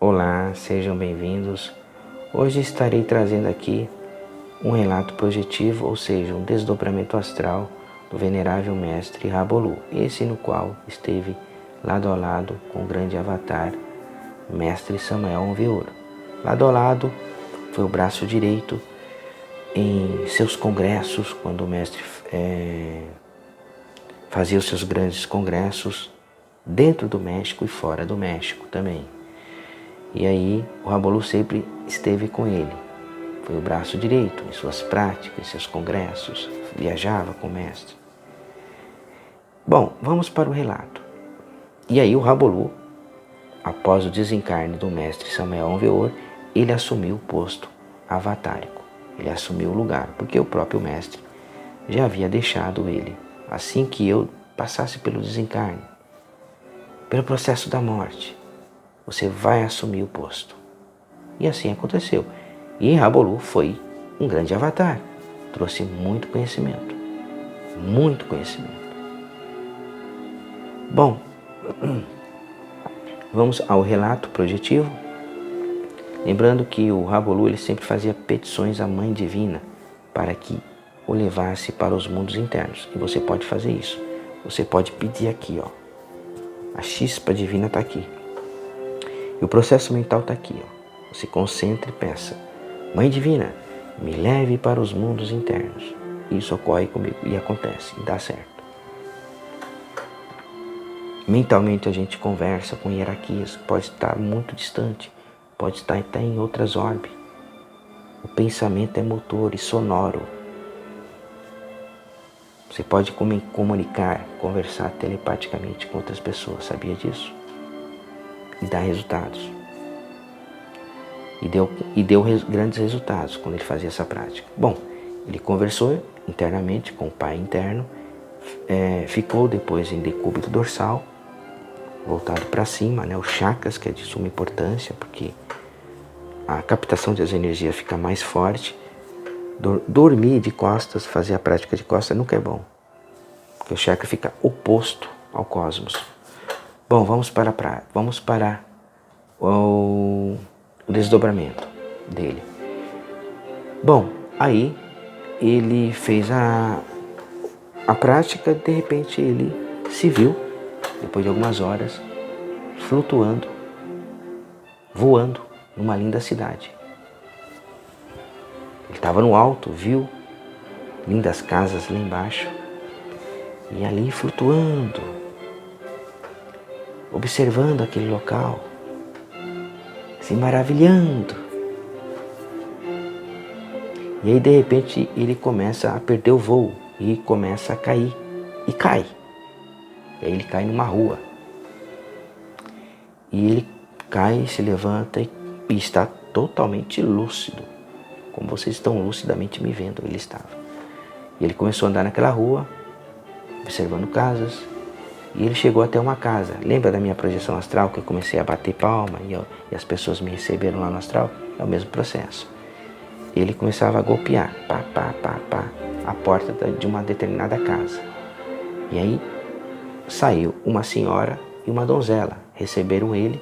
Olá, sejam bem-vindos. Hoje estarei trazendo aqui um relato projetivo, ou seja, um desdobramento astral do venerável mestre Rabolu, esse no qual esteve lado a lado com o grande avatar mestre Samael Onveor. Lado a lado foi o braço direito em seus congressos, quando o mestre fazia os seus grandes congressos dentro do México e fora do México também. E aí o Rabolu sempre esteve com ele. Foi o braço direito em suas práticas, em seus congressos, viajava com o mestre. Bom, vamos para o relato. E aí o Rabolu, após o desencarne do mestre Samael Onveor, ele assumiu o posto avatárico. Ele assumiu o lugar, porque o próprio mestre já havia deixado ele. Assim que eu passasse pelo desencarne, pelo processo da morte, você vai assumir o posto. E assim aconteceu. E Rabolu foi um grande avatar. Trouxe muito conhecimento. Muito conhecimento. Bom, vamos ao relato projetivo. Lembrando que o Rabolu ele sempre fazia petições à Mãe Divina para que o levasse para os mundos internos. E você pode fazer isso. Você pode pedir aqui, ó. A chispa divina está aqui. E o processo mental está aqui, ó. Se concentre e peça: Mãe Divina, me leve para os mundos internos. Isso ocorre comigo e acontece, e dá certo. Mentalmente a gente conversa com hierarquias, pode estar muito distante, pode estar até em outras órbitas. O pensamento é motor e sonoro. Você pode comunicar, conversar telepaticamente com outras pessoas, sabia disso? E dá resultados. E deu grandes resultados quando ele fazia essa prática. Bom, ele conversou internamente com o pai interno, ficou depois em decúbito dorsal, voltado para cima, né, os chakras, que é de suma importância, porque a captação das energias fica mais forte. Dormir de costas, fazer a prática de costas nunca é bom, porque o chakra fica oposto ao cosmos. Bom, vamos para o desdobramento dele. Bom, aí ele fez a prática, de repente ele se viu, depois de algumas horas, flutuando, voando numa linda cidade. Ele estava no alto, viu lindas casas lá embaixo, e ali flutuando, observando aquele local, se maravilhando. E aí de repente ele começa a perder o voo e começa a cair, e cai. E aí ele cai numa rua. E ele cai, se levanta e está totalmente lúcido, como vocês estão lucidamente me vendo, ele estava. E ele começou a andar naquela rua, observando casas, e ele chegou até uma casa. Lembra da minha projeção astral, que eu comecei a bater palma e as pessoas me receberam lá no astral? É o mesmo processo. Ele começava a golpear, pá, pá, pá, pá, a porta de uma determinada casa. E aí saiu uma senhora e uma donzela, receberam ele.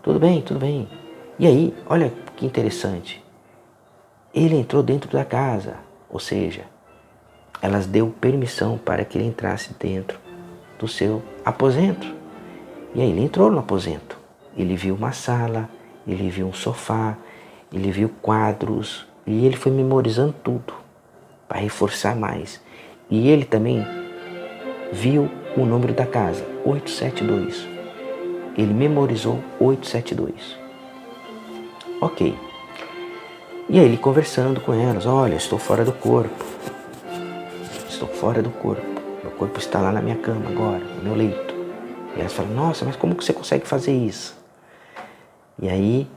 Tudo bem, tudo bem. E aí, olha que interessante. Ele entrou dentro da casa, ou seja, elas deu permissão para que ele entrasse dentro do seu aposento. E aí ele entrou no aposento. Ele viu uma sala, ele viu um sofá, ele viu quadros, e ele foi memorizando tudo para reforçar mais. E ele também viu o número da casa, 872. Ele memorizou 872. Ok. E aí ele conversando com elas: olha, estou fora do corpo. Estou fora do corpo. Meu corpo está lá na minha cama agora, no meu leito. E elas falam: nossa, mas como que você consegue fazer isso? E aí,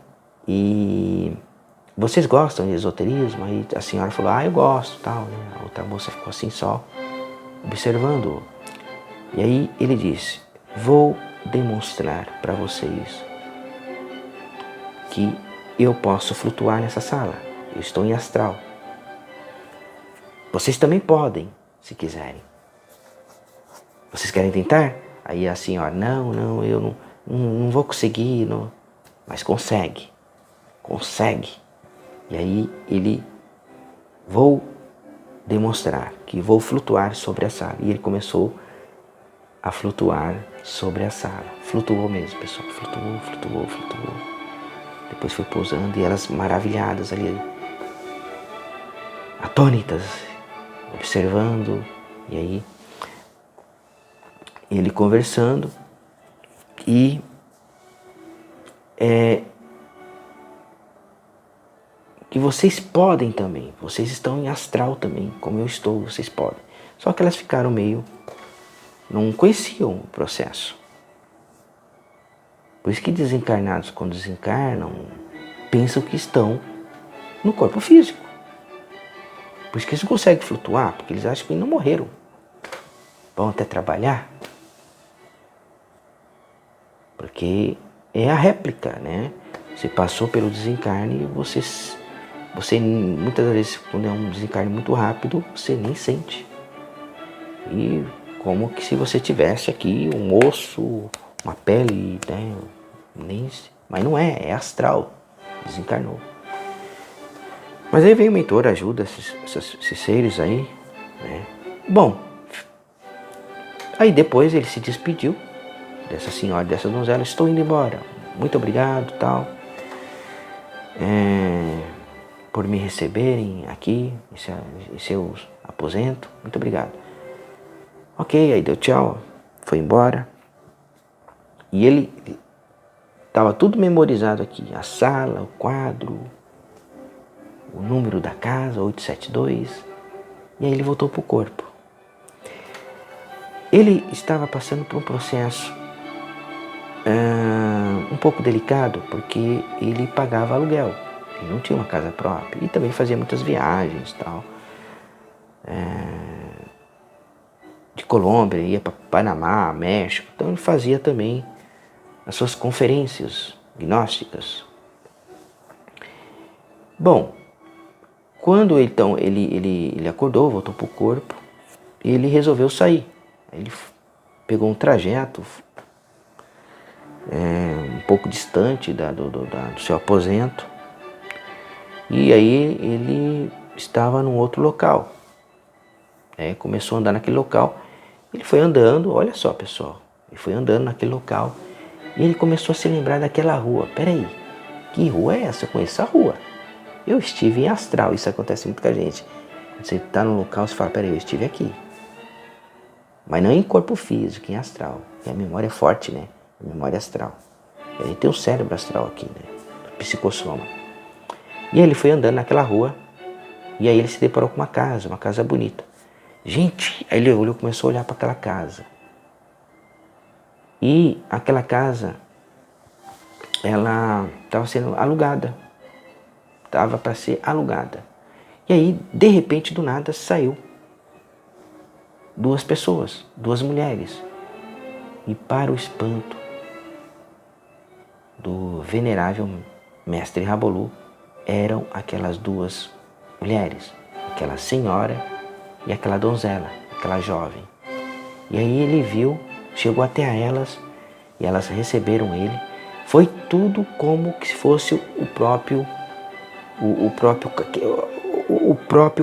vocês gostam de esoterismo? Aí a senhora falou: eu gosto, tal, né? A outra moça ficou assim só, observando-o. E aí ele disse: vou demonstrar para vocês que eu posso flutuar nessa sala. Eu estou em astral. Vocês também podem, se quiserem. Vocês querem tentar? Aí a senhora: não, eu não vou conseguir. Não. mas consegue. E aí ele, vou demonstrar que vou flutuar sobre a sala. E ele começou a flutuar sobre a sala. Flutuou mesmo, pessoal. Flutuou. Depois foi pousando e elas maravilhadas ali, atônitas, observando. E aí ele conversando e que vocês podem também, vocês estão em astral também, como eu estou, vocês podem. Só que elas ficaram meio, não conheciam o processo. Por isso que desencarnados, quando desencarnam, pensam que estão no corpo físico. Por isso que eles não conseguem flutuar, porque eles acham que não morreram. Vão até trabalhar. Porque é a réplica, né? Você passou pelo desencarne e você muitas vezes, quando é um desencarne muito rápido, você nem sente. E como que se você tivesse aqui um osso, uma pele, né? Mas não é astral, desencarnou. Mas aí vem o mentor, ajuda esses seres aí, né? Bom, aí depois ele se despediu dessa senhora, dessa donzela, estou indo embora, muito obrigado, tal, por me receberem aqui, em seu aposento, muito obrigado. Ok, aí deu tchau, foi embora. E ele estava tudo memorizado aqui, a sala, o quadro, o número da casa, 872, e aí ele voltou para o corpo. Ele estava passando por um processo um pouco delicado, porque ele pagava aluguel, ele não tinha uma casa própria, e também fazia muitas viagens, tal, de Colômbia, ia para Panamá, México, então ele fazia também as suas conferências gnósticas. Bom, quando então ele acordou, voltou para o corpo, ele resolveu sair. Ele pegou um trajeto um pouco distante do seu aposento, e aí ele estava num outro local. Começou a andar naquele local. Ele foi andando, olha só, pessoal, ele foi andando naquele local e ele começou a se lembrar daquela rua. Peraí, que rua é essa? Eu conheço a rua. Eu estive em astral. Isso acontece muito com a gente. Você está num local, você fala, peraí, eu estive aqui. Mas não em corpo físico, em astral. E a memória é forte, né? A memória astral. E a gente tem o cérebro astral aqui, né? Psicossoma. E aí ele foi andando naquela rua. E aí ele se deparou com uma casa bonita. Gente, aí ele olhou, começou a olhar para aquela casa. E aquela casa, ela estava sendo alugada. Estava para ser alugada. E aí, de repente, do nada, saiu duas pessoas, duas mulheres. E para o espanto do venerável mestre Rabolu, eram aquelas duas mulheres, aquela senhora e aquela donzela, aquela jovem. E aí ele viu, chegou até a elas, e elas receberam ele. Foi tudo como se fosse o próprio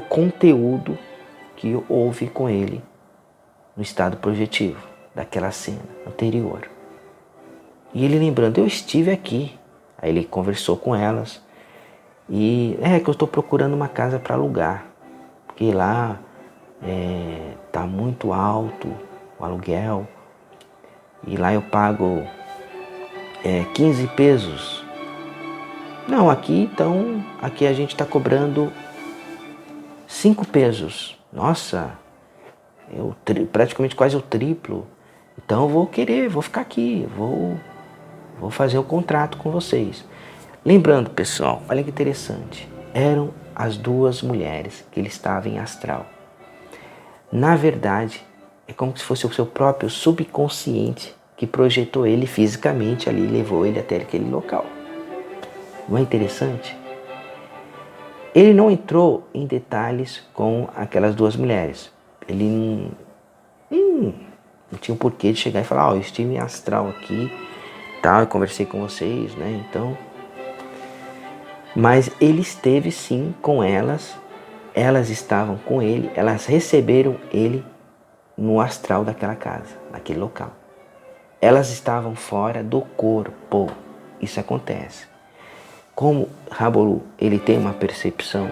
conteúdo que houve com ele no estado projetivo daquela cena anterior. E ele lembrando, eu estive aqui. Aí ele conversou com elas. E que eu estou procurando uma casa para alugar, porque lá tá muito alto o aluguel. E lá eu pago 15 pesos. Não, aqui a gente está cobrando 5 pesos. Nossa, praticamente quase o triplo. Então eu vou ficar aqui, vou fazer o contrato com vocês. Lembrando, pessoal, olha que interessante. Eram as duas mulheres que ele estava em astral. Na verdade, é como se fosse o seu próprio subconsciente que projetou ele fisicamente ali e levou ele até aquele local. Não é interessante? Ele não entrou em detalhes com aquelas duas mulheres. Ele não tinha o porquê de chegar e falar, eu estive em astral aqui tal, eu conversei com vocês, né? Então, mas ele esteve sim com elas, elas estavam com ele, elas receberam ele no astral daquela casa, naquele local. Elas estavam fora do corpo. Isso acontece. Como Rabaulu, ele tem uma percepção,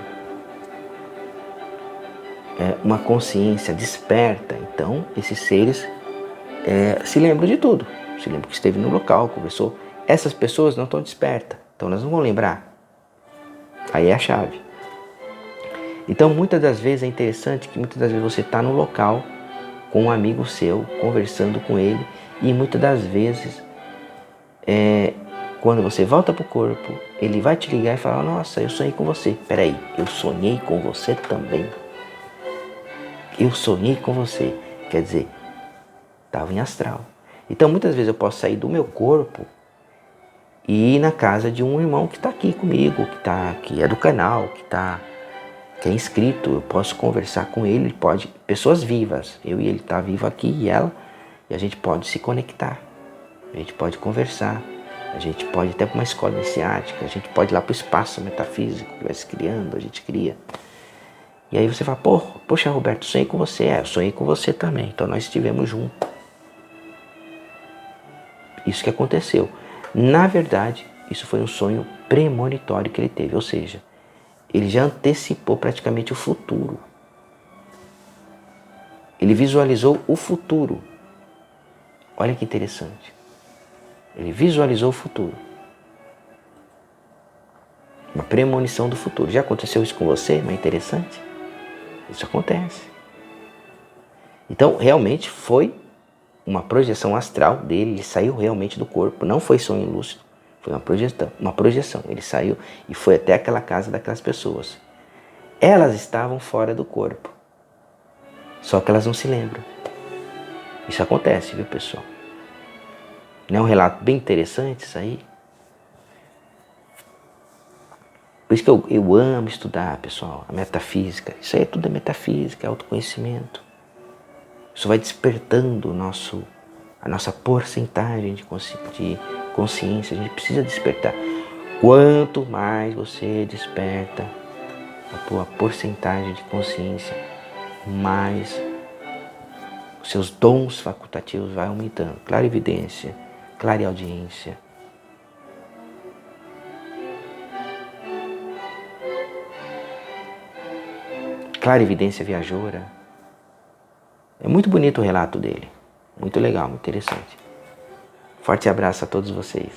uma consciência desperta, então esses seres se lembram de tudo. Se lembram que esteve no local, conversou. Essas pessoas não estão despertas, então elas não vão lembrar. Aí é a chave. Então muitas das vezes é interessante que muitas das vezes você está no local com um amigo seu, conversando com ele, e muitas das vezes quando você volta para o corpo, ele vai te ligar e falar: nossa, eu sonhei com você. Peraí, eu sonhei com você também. Eu sonhei com você. Quer dizer, estava em astral. Então muitas vezes eu posso sair do meu corpo e ir na casa de um irmão que está aqui comigo, que é do canal, que é inscrito. Eu posso conversar com ele, pessoas vivas. Eu e ele tá vivo aqui e ela, e a gente pode se conectar. A gente pode conversar. A gente pode ir até para uma escola iniciática, a gente pode ir lá para o espaço metafísico que vai se criando, a gente cria. E aí você fala: poxa Roberto, sonhei com você. Eu sonhei com você também, então nós estivemos juntos. Isso que aconteceu. Na verdade, isso foi um sonho premonitório que ele teve, ou seja, ele já antecipou praticamente o futuro. Ele visualizou o futuro. Olha que interessante. Ele visualizou o futuro. Uma premonição do futuro. Já aconteceu isso com você? Não é interessante? Isso acontece. Então, realmente foi uma projeção astral dele. Ele saiu realmente do corpo. Não foi sonho lúcido. Foi uma projeção. Ele saiu e foi até aquela casa daquelas pessoas. Elas estavam fora do corpo. Só que elas não se lembram. Isso acontece, viu, pessoal? Não é um relato bem interessante isso aí? Por isso que eu amo estudar, pessoal, a metafísica. Isso aí tudo é metafísica, é autoconhecimento. Isso vai despertando a nossa porcentagem de consciência. A gente precisa despertar. Quanto mais você desperta a tua porcentagem de consciência, mais os seus dons facultativos vai aumentando. Clarividência, clareaudiência. Clarividência viajoura. É muito bonito o relato dele. Muito legal, muito interessante. Forte abraço a todos vocês.